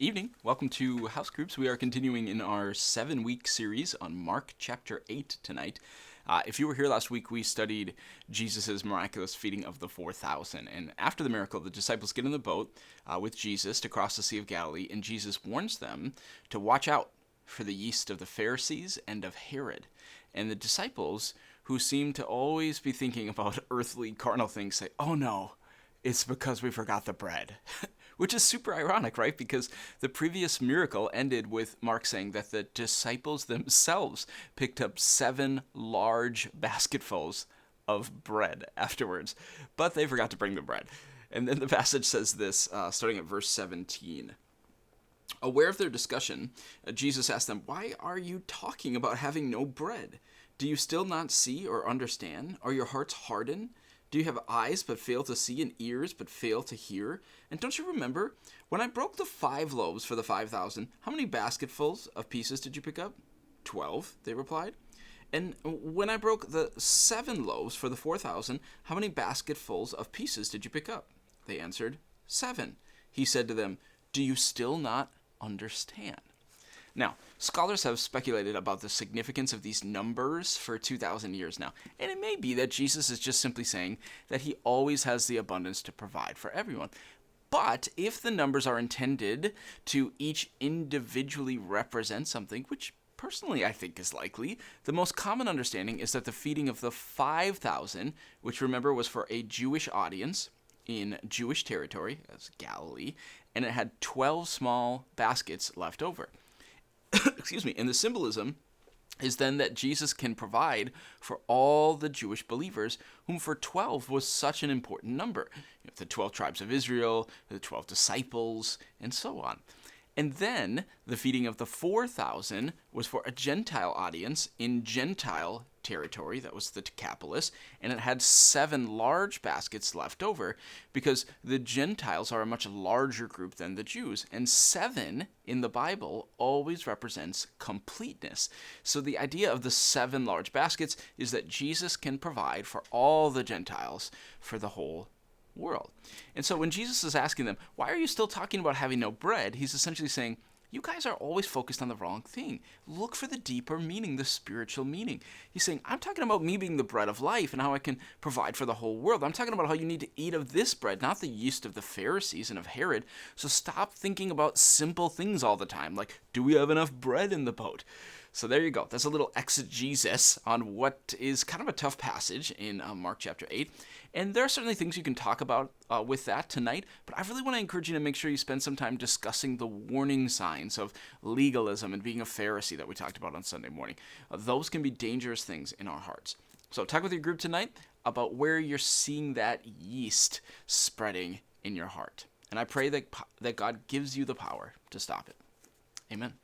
Evening. Welcome to House Groups. We are continuing in our 7-week series on Mark chapter 8 tonight. If you were here last week, we studied Jesus' miraculous feeding of the 4,000. And after the miracle, the disciples get in the boat with Jesus to cross the Sea of Galilee, and Jesus warns them to watch out for the yeast of the Pharisees and of Herod. And the disciples, who seem to always be thinking about earthly, carnal things, say, "Oh no, it's because we forgot the bread." Which is super ironic, right? Because the previous miracle ended with Mark saying that the disciples themselves picked up 7 large basketfuls of bread afterwards. But they forgot to bring the bread. And then the passage says this, starting at verse 17. Aware of their discussion, Jesus asked them, "Why are you talking about having no bread? Do you still not see or understand? Are your hearts hardened? Do you have eyes but fail to see and ears but fail to hear? And don't you remember, when I broke the 5 loaves for the 5,000, how many basketfuls of pieces did you pick up?" 12, they replied. "And when I broke the 7 loaves for the 4,000, how many basketfuls of pieces did you pick up?" They answered, 7. He said to them, "Do you still not understand?" Now, scholars have speculated about the significance of these numbers for 2,000 years now, and it may be that Jesus is just simply saying that he always has the abundance to provide for everyone. But if the numbers are intended to each individually represent something, which personally I think is likely, the most common understanding is that the feeding of the 5,000, which remember was for a Jewish audience in Jewish territory, that's Galilee, and it had 12 small baskets left over. Excuse me, and the symbolism is then that Jesus can provide for all the Jewish believers, whom for 12 was such an important number. You have the 12 tribes of Israel, the 12 disciples, and so on. And then the feeding of the 4,000 was for a Gentile audience in Gentile territory, that was the Decapolis, and it had 7 large baskets left over because the Gentiles are a much larger group than the Jews, and 7 in the Bible always represents completeness. So the idea of the 7 large baskets is that Jesus can provide for all the Gentiles for the whole world. And so when Jesus is asking them, "Why are you still talking about having no bread?" he's essentially saying, you guys are always focused on the wrong thing. Look for the deeper meaning, the spiritual meaning. He's saying, I'm talking about me being the bread of life and how I can provide for the whole world. I'm talking about how you need to eat of this bread, not the yeast of the Pharisees and of Herod. So stop thinking about simple things all the time, like, do we have enough bread in the boat? So there you go. That's a little exegesis on what is kind of a tough passage in Mark chapter 8. And there are certainly things you can talk about with that tonight, but I really want to encourage you to make sure you spend some time discussing the warning signs of legalism and being a Pharisee that we talked about on Sunday morning. Those can be dangerous things in our hearts. So talk with your group tonight about where you're seeing that yeast spreading in your heart. And I pray that God gives you the power to stop it. Amen.